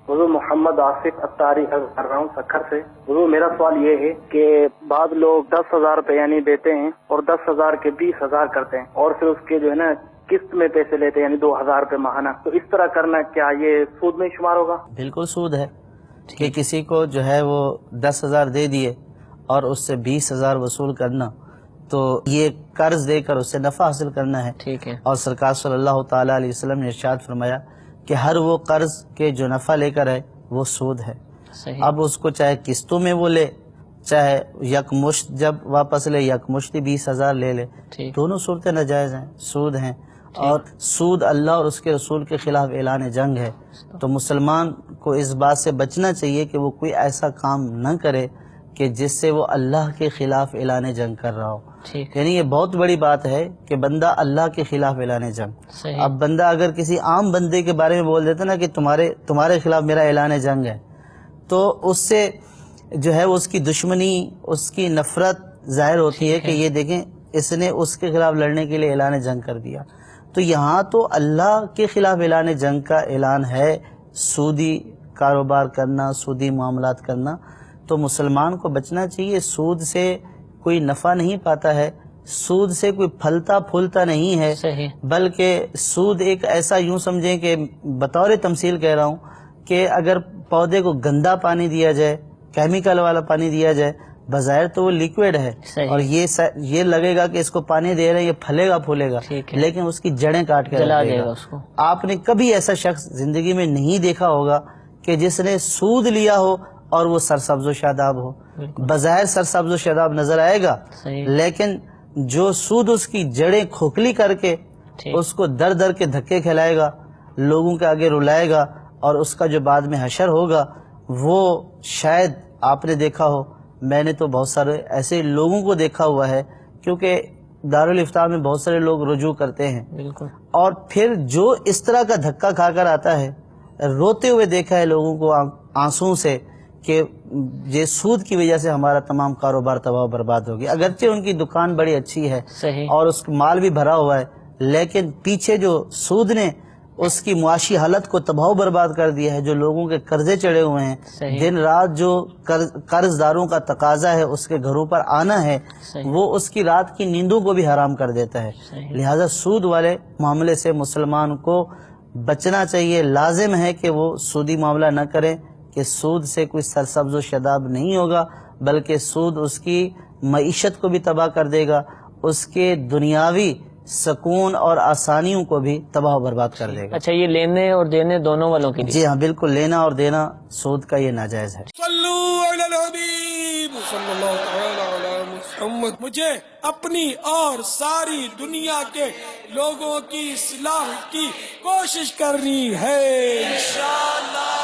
حضور محمد آصف اتاری کر رہا ہوں سکھر سے۔ حضور میرا سوال یہ ہے کہ بعض لوگ 10,000 روپے یعنی دیتے ہیں اور 10,000 کے 20,000 کرتے ہیں اور پھر اس کے جو ہے نا قسط میں پیسے لیتے ہیں یعنی 2,000 روپے ماہانہ، تو اس طرح کرنا کیا یہ سود میں شمار ہوگا؟ بالکل سود ہے کہ کسی کو جو ہے وہ 10,000 دے دیے اور اس سے 20,000 وصول کرنا، تو یہ قرض دے کر اس سے نفع حاصل کرنا ہے۔ ٹھیک ہے۔ اور سرکار صلی اللہ تعالیٰ علیہ وسلم نے ارشاد فرمایا کہ ہر وہ قرض کے جو نفع لے کر ہے وہ سود ہے۔ صحیح۔ اب اس کو چاہے قسطوں میں وہ لے، چاہے یکمشت جب واپس لے یکمشتی 20,000 لے لے، دونوں صورتیں ناجائز ہیں، سود ہیں۔ اور سود اللہ اور اس کے رسول کے خلاف اعلان جنگ ہے، تو مسلمان کو اس بات سے بچنا چاہیے کہ وہ کوئی ایسا کام نہ کرے کہ جس سے وہ اللہ کے خلاف اعلان جنگ کر رہا ہو۔ یعنی یہ بہت بڑی بات ہے کہ بندہ اللہ کے خلاف اعلان جنگ۔ اب بندہ اگر کسی عام بندے کے بارے میں بول دیتا نا کہ تمہارے خلاف میرا اعلان جنگ ہے، تو اس سے جو ہے اس کی دشمنی، اس کی نفرت ظاہر ہوتی ہے کہ یہ دیکھیں اس نے اس کے خلاف لڑنے کے لیے اعلان جنگ کر دیا۔ تو یہاں تو اللہ کے خلاف اعلان جنگ کا اعلان ہے، سودی کاروبار کرنا، سودی معاملات کرنا، تو مسلمان کو بچنا چاہیے۔ سود سے کوئی نفع نہیں پاتا ہے، سود سے کوئی پھلتا پھولتا نہیں ہے، بلکہ سود ایک ایسا یوں سمجھیں کہ بطور تمثیل کہہ رہا ہوں کہ اگر پودے کو گندا پانی دیا جائے، کیمیکل والا پانی دیا جائے، بظاہر تو وہ لیکوڈ ہے اور یہ لگے گا کہ اس کو پانی دے رہے ہیں، یہ پھلے گا پھولے گا، لیکن اس کی جڑیں کاٹ کے رکھ دے گا۔ آپ نے کبھی ایسا شخص زندگی میں نہیں دیکھا ہوگا کہ جس نے سود لیا ہو اور وہ سرسبز و شاداب ہو۔ بظاہر سرسبز و شاداب نظر آئے گا، لیکن جو سود اس کی جڑیں کھوکھلی کر کے اس کو در در کے دھکے کھلائے گا، لوگوں کے آگے رلائے گا، اور اس کا جو بعد میں حشر ہوگا وہ شاید آپ نے دیکھا ہو، میں نے تو بہت سارے ایسے لوگوں کو دیکھا ہوا ہے، کیونکہ دارالفتاح میں بہت سارے لوگ رجوع کرتے ہیں، اور پھر جو اس طرح کا دھکا کھا کر آتا ہے، روتے ہوئے دیکھا ہے لوگوں کو آنسوں سے کہ یہ سود کی وجہ سے ہمارا تمام کاروبار تباہ و برباد ہو گیا۔ اگرچہ ان کی دکان بڑی اچھی ہے اور اس کا مال بھی بھرا ہوا ہے، لیکن پیچھے جو سود نے اس کی معاشی حالت کو تباہ و برباد کر دیا ہے، جو لوگوں کے قرضے چڑھے ہوئے ہیں، دن رات جو قرض داروں کا تقاضا ہے اس کے گھروں پر آنا ہے، وہ اس کی رات کی نیندوں کو بھی حرام کر دیتا ہے۔ لہذا سود والے معاملے سے مسلمان کو بچنا چاہیے، لازم ہے کہ وہ سودی معاملہ نہ کریں، کہ سود سے کوئی سرسبز و شاداب نہیں ہوگا، بلکہ سود اس کی معیشت کو بھی تباہ کر دے گا، اس کے دنیاوی سکون اور آسانیوں کو بھی تباہ و برباد کر دے گا۔ اچھا، یہ لینے اور دینے دونوں والوں کے لیے؟ جی ہاں، بالکل، لینا اور دینا سود کا یہ ناجائز ہے۔ صلو علی الحبیب صلی اللہ تعالی علی محمد۔ مجھے اپنی اور ساری دنیا کے لوگوں کی اصلاح کی کوشش کرنی ہے انشاءاللہ۔